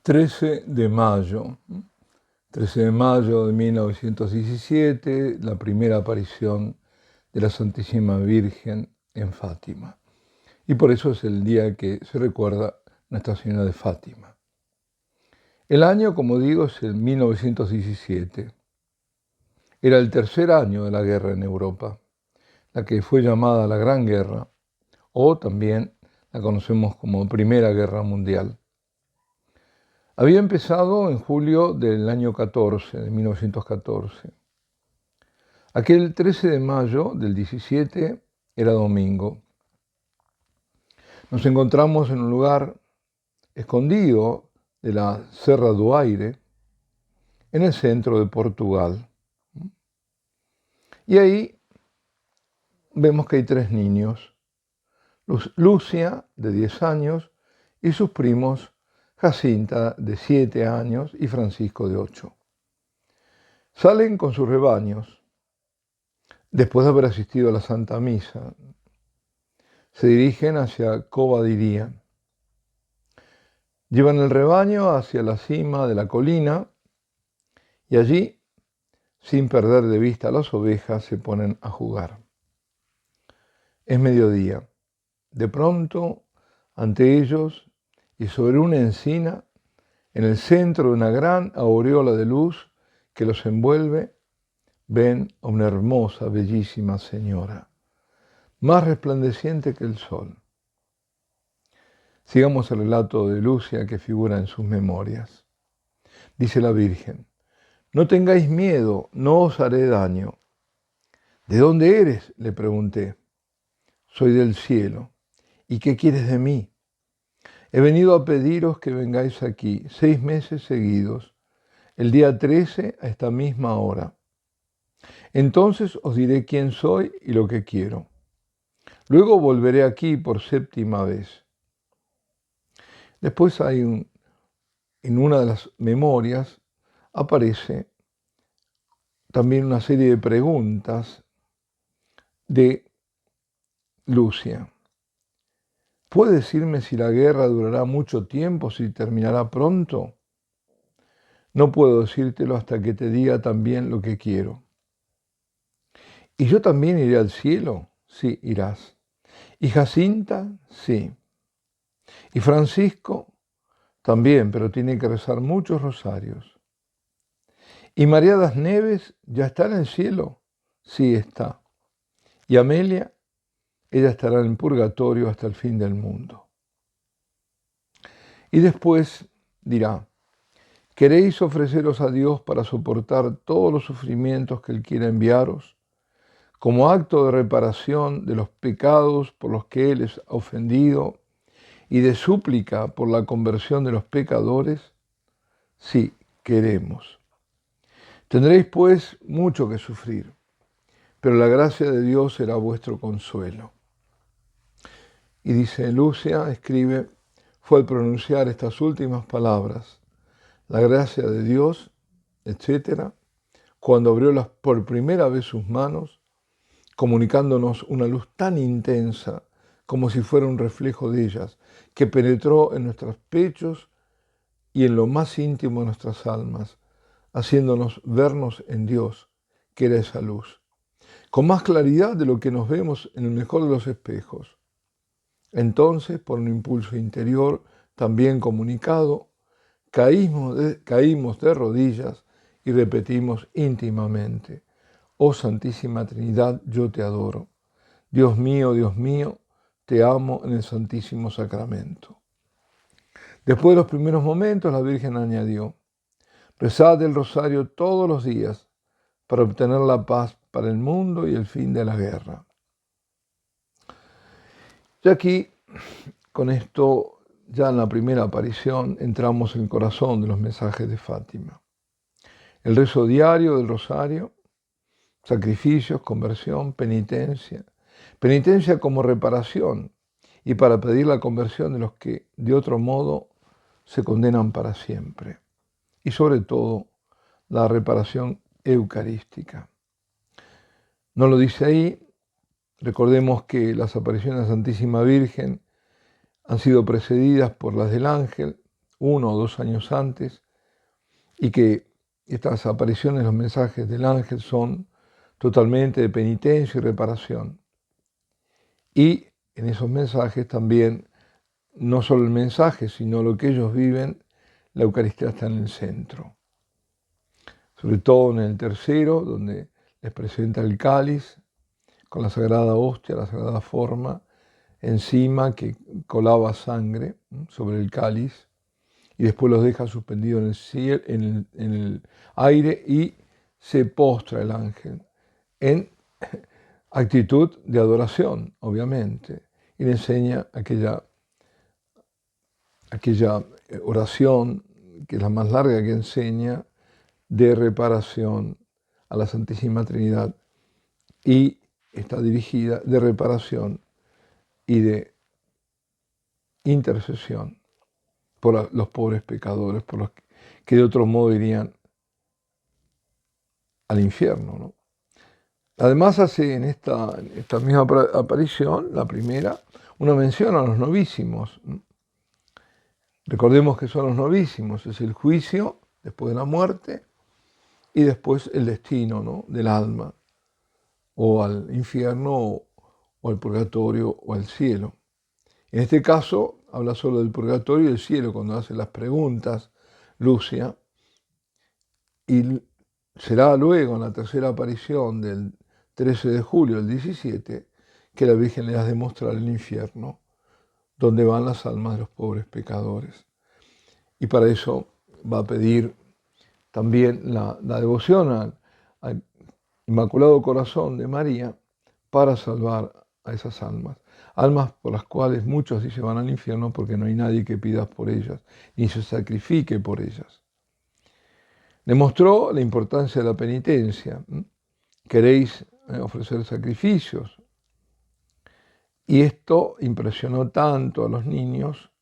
13 de mayo, 13 de mayo de 1917, la primera aparición de la Santísima Virgen en Fátima. Y por eso es el día que se recuerda Nuestra Señora de Fátima. El año, como digo, es el 1917. Era el tercer año de la guerra en Europa, la que fue llamada la Gran Guerra, o también la conocemos como Primera Guerra Mundial. Había empezado en julio del año 14, de 1914. Aquel 13 de mayo del 17 era domingo. Nos encontramos en un lugar escondido de la Serra do Aire, en el centro de Portugal. Y ahí vemos que hay tres niños, Lucia, de 10 años, y sus primos, Jacinta, de 7 años, y Francisco, de 8. Salen con sus rebaños, después de haber asistido a la Santa Misa. Se dirigen hacia Covadiría. Llevan el rebaño hacia la cima de la colina y allí, sin perder de vista a las ovejas, se ponen a jugar. Es mediodía. De pronto, ante ellos y sobre una encina, en el centro de una gran aureola de luz que los envuelve, ven a una hermosa, bellísima señora, más resplandeciente que el sol. Sigamos el relato de Lucia que figura en sus memorias. Dice la Virgen: «No tengáis miedo, no os haré daño». «¿De dónde eres?», le pregunté. «Soy del cielo». «¿Y qué quieres de mí?». «He venido a pediros que vengáis aquí 6 meses seguidos, el día 13 a esta misma hora. Entonces os diré quién soy y lo que quiero. Luego volveré aquí por 7ª vez». Después en una de las memorias aparece también una serie de preguntas de Lucia. ¿Puede decirme si la guerra durará mucho tiempo, si terminará pronto? No puedo decírtelo hasta que te diga también lo que quiero. ¿Y yo también iré al cielo? Sí, irás. ¿Y Jacinta? Sí. ¿Y Francisco? También, pero tiene que rezar muchos rosarios. ¿Y María das Neves ya está en el cielo? Sí, está. ¿Y Amelia? Ella estará en el purgatorio hasta el fin del mundo. Y después dirá: ¿queréis ofreceros a Dios para soportar todos los sufrimientos que Él quiera enviaros, como acto de reparación de los pecados por los que Él es ofendido y de súplica por la conversión de los pecadores? Sí, queremos. Tendréis pues mucho que sufrir, pero la gracia de Dios será vuestro consuelo. Y dice Lucia, escribe: fue al pronunciar estas últimas palabras, la gracia de Dios, etc., cuando abrió por primera vez sus manos, comunicándonos una luz tan intensa como si fuera un reflejo de ellas, que penetró en nuestros pechos y en lo más íntimo de nuestras almas, haciéndonos vernos en Dios, que era esa luz, con más claridad de lo que nos vemos en el mejor de los espejos. Entonces, por un impulso interior también comunicado, caímos de rodillas y repetimos íntimamente: «Oh Santísima Trinidad, yo te adoro. Dios mío, te amo en el Santísimo Sacramento». Después de los primeros momentos, la Virgen añadió: «Rezad el rosario todos los días para obtener la paz para el mundo y el fin de la guerra». Y aquí, con esto, ya en la primera aparición, entramos en el corazón de los mensajes de Fátima. El rezo diario del rosario, sacrificios, conversión, penitencia. Penitencia como reparación y para pedir la conversión de los que de otro modo se condenan para siempre. Y sobre todo, la reparación eucarística. No lo dice ahí. Recordemos que las apariciones de la Santísima Virgen han sido precedidas por las del ángel, 1 o 2 años antes, y que estas apariciones, los mensajes del ángel son totalmente de penitencia y reparación. Y en esos mensajes también, no solo el mensaje, sino lo que ellos viven, la Eucaristía está en el centro. Sobre todo en el tercero, donde les presenta el cáliz con la sagrada hostia, la sagrada forma, encima que colaba sangre sobre el cáliz, y después los deja suspendidos en el cielo, en el aire, y se postra el ángel en actitud de adoración, obviamente, y le enseña aquella oración, que es la más larga que enseña, de reparación a la Santísima Trinidad, y está dirigida de reparación y de intercesión por los pobres pecadores, por los que de otro modo irían al infierno, ¿no? Además hace en esta misma aparición, la primera, una mención a los novísimos. Recordemos que son los novísimos, es el juicio después de la muerte y después el destino, ¿no?, del alma, o al infierno, o al purgatorio, o al cielo. En este caso habla solo del purgatorio y del cielo cuando hace las preguntas Lucia, y será luego en la tercera aparición del 13 de julio del 17 que la Virgen le ha de mostrar el infierno, donde van las almas de los pobres pecadores. Y para eso va a pedir también la devoción al Inmaculado Corazón de María para salvar a esas almas. Almas por las cuales muchos sí se van al infierno porque no hay nadie que pida por ellas, ni se sacrifique por ellas. Demostró la importancia de la penitencia. Queréis ofrecer sacrificios. Y esto impresionó tanto a los niños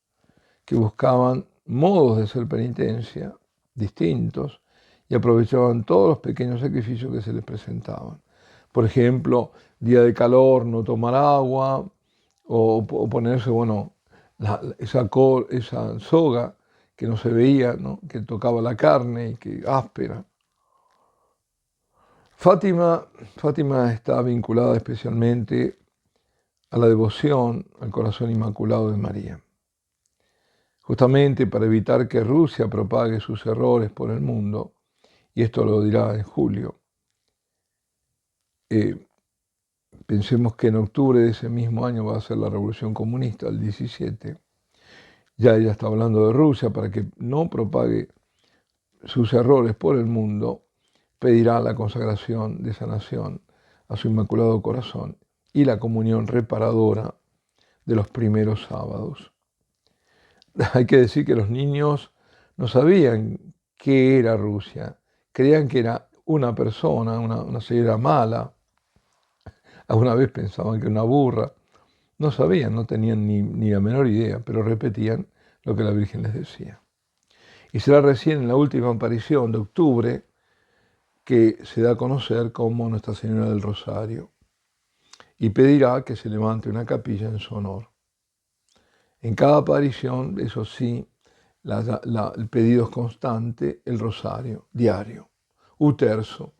que buscaban modos de hacer penitencia distintos y aprovechaban todos los pequeños sacrificios que se les presentaban. Por ejemplo, día de calor, no tomar agua, o ponerse, esa soga que no se veía, ¿no?, que tocaba la carne y que áspera. Fátima está vinculada especialmente a la devoción al corazón inmaculado de María. Justamente para evitar que Rusia propague sus errores por el mundo, y esto lo dirá en julio. Pensemos que en octubre de ese mismo año va a ser la Revolución Comunista, el 17. Ya ella está hablando de Rusia, para que no propague sus errores por el mundo, pedirá la consagración de esa nación a su Inmaculado Corazón y la comunión reparadora de los primeros sábados. Hay que decir que los niños no sabían qué era Rusia, creían que era una persona, una señora mala. Alguna vez pensaban que era una burra. No sabían, no tenían ni la menor idea, pero repetían lo que la Virgen les decía. Y será recién en la última aparición de octubre que se da a conocer como Nuestra Señora del Rosario, y pedirá que se levante una capilla en su honor. En cada aparición, eso sí, el pedido es constante, el rosario diario, uterzo.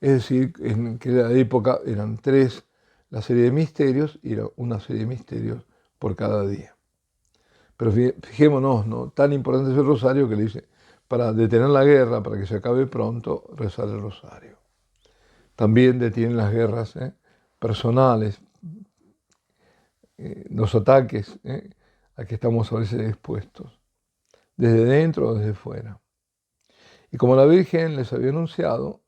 Es decir, en aquella época eran 3 la serie de misterios, y era una serie de misterios por cada día. Pero fijémonos, ¿no?, tan importante es el rosario que le dice, para detener la guerra, para que se acabe pronto, rezar el rosario. También detienen las guerras personales, los ataques a que estamos a veces expuestos, desde dentro o desde fuera. Y como la Virgen les había anunciado,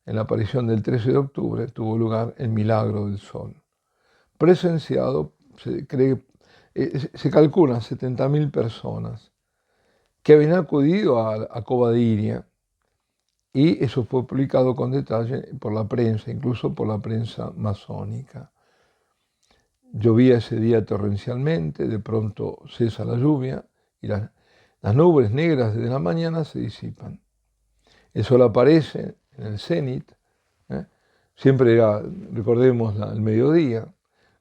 en la aparición del 13 de octubre tuvo lugar el milagro del sol, presenciado, se calculan 70.000 personas que habían acudido a Covadiria, y eso fue publicado con detalle por la prensa, incluso por la prensa masónica. Llovía ese día torrencialmente, de pronto cesa la lluvia y las nubes negras de la mañana se disipan. El sol aparece en el cenit, siempre era, recordemos, el mediodía,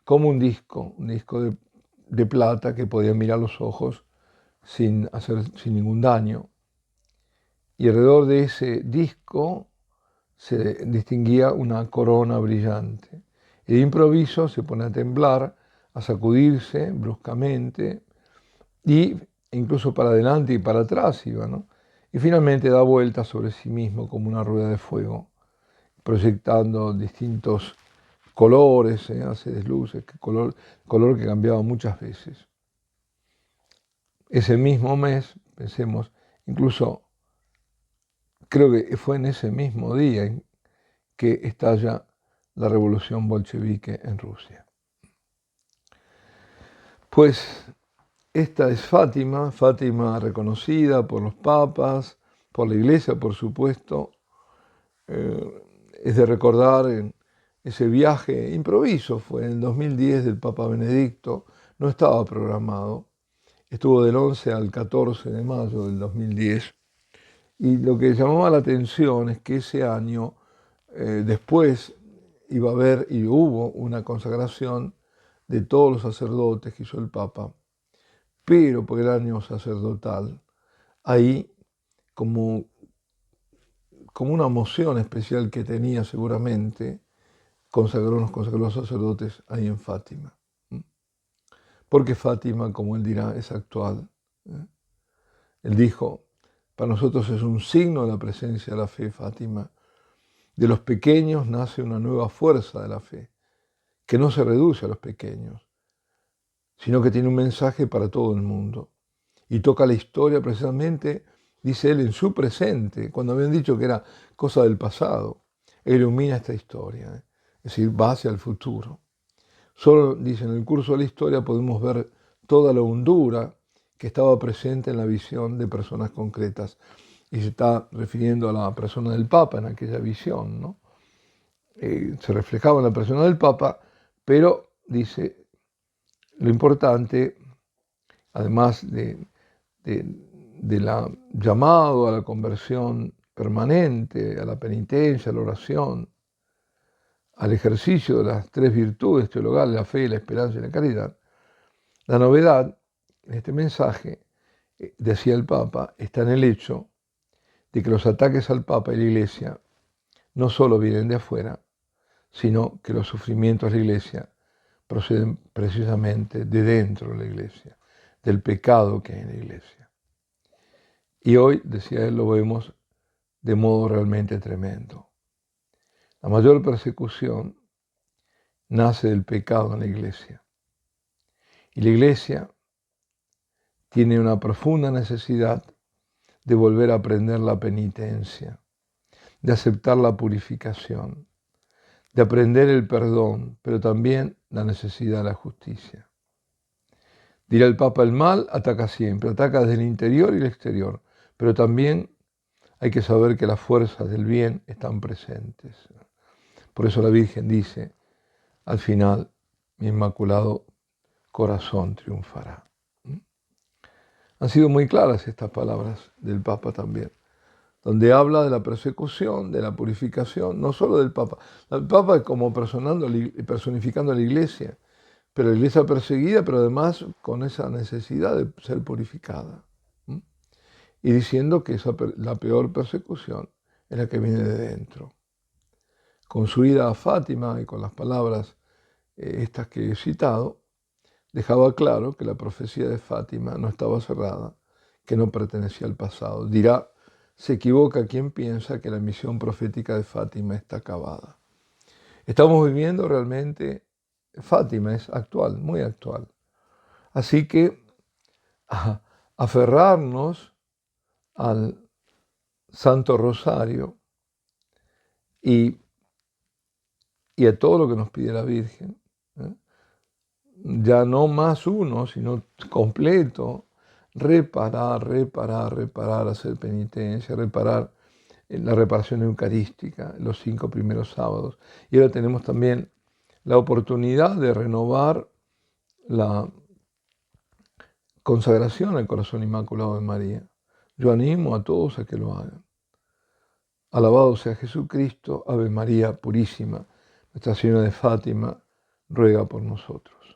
como un disco de plata que podían mirar los ojos sin ningún daño. Y alrededor de ese disco se distinguía una corona brillante. Y de improviso se pone a temblar, a sacudirse bruscamente, y incluso para adelante y para atrás iba, ¿no? Y finalmente da vueltas sobre sí mismo como una rueda de fuego, proyectando distintos colores, hace desluces, color que cambiaba muchas veces. Ese mismo mes, pensemos, incluso creo que fue en ese mismo día en que estalla la revolución bolchevique en Rusia. Pues esta es Fátima, Fátima reconocida por los papas, por la Iglesia, por supuesto. Es de recordar ese viaje improviso, fue en el 2010 del Papa Benedicto, no estaba programado, estuvo del 11 al 14 de mayo del 2010, y lo que llamaba la atención es que ese año, después iba a haber y hubo una consagración de todos los sacerdotes que hizo el Papa, pero por el año sacerdotal, ahí como una emoción especial que tenía seguramente, nos consagró sacerdotes ahí en Fátima. Porque Fátima, como él dirá, es actual. Él dijo, para nosotros es un signo de la presencia de la fe, Fátima. De los pequeños nace una nueva fuerza de la fe, que no se reduce a los pequeños, sino que tiene un mensaje para todo el mundo. Y toca la historia precisamente, dice él, en su presente, cuando habían dicho que era cosa del pasado. Él ilumina esta historia, es decir, va hacia el futuro. Solo, dice, en el curso de la historia podemos ver toda la hondura que estaba presente en la visión de personas concretas. Y se está refiriendo a la persona del Papa en aquella visión, ¿no? Se reflejaba en la persona del Papa, pero, dice, lo importante, además de la llamado a la conversión permanente, a la penitencia, a la oración, al ejercicio de las tres virtudes teologales, la fe, la esperanza y la caridad, la novedad en este mensaje, decía el Papa, está en el hecho de que los ataques al Papa y la Iglesia no solo vienen de afuera, sino que los sufrimientos de la Iglesia proceden precisamente de dentro de la Iglesia, del pecado que hay en la Iglesia. Y hoy, decía él, lo vemos de modo realmente tremendo. La mayor persecución nace del pecado en la Iglesia. Y la Iglesia tiene una profunda necesidad de volver a aprender la penitencia, de aceptar la purificación, de aprender el perdón, pero también la necesidad de la justicia. Dirá el Papa, el mal ataca siempre, ataca desde el interior y el exterior, pero también hay que saber que las fuerzas del bien están presentes. Por eso la Virgen dice, al final, mi inmaculado corazón triunfará. Han sido muy claras estas palabras del Papa también, donde habla de la persecución, de la purificación, no solo del Papa. El Papa es como personificando a la Iglesia, pero la Iglesia perseguida, pero además con esa necesidad de ser purificada. Y diciendo que la peor persecución es la que viene de dentro. Con su ida a Fátima y con las palabras estas que he citado, dejaba claro que la profecía de Fátima no estaba cerrada, que no pertenecía al pasado. Dirá, se equivoca quien piensa que la misión profética de Fátima está acabada. Estamos viviendo realmente, Fátima es actual, muy actual. Así que aferrarnos al Santo Rosario y a todo lo que nos pide la Virgen, ya no más uno, sino completo, reparar, hacer penitencia, reparar la reparación eucarística, los 5 primeros sábados. Y ahora tenemos también la oportunidad de renovar la consagración al corazón inmaculado de María. Yo animo a todos a que lo hagan. Alabado sea Jesucristo, Ave María Purísima, Nuestra Señora de Fátima, ruega por nosotros.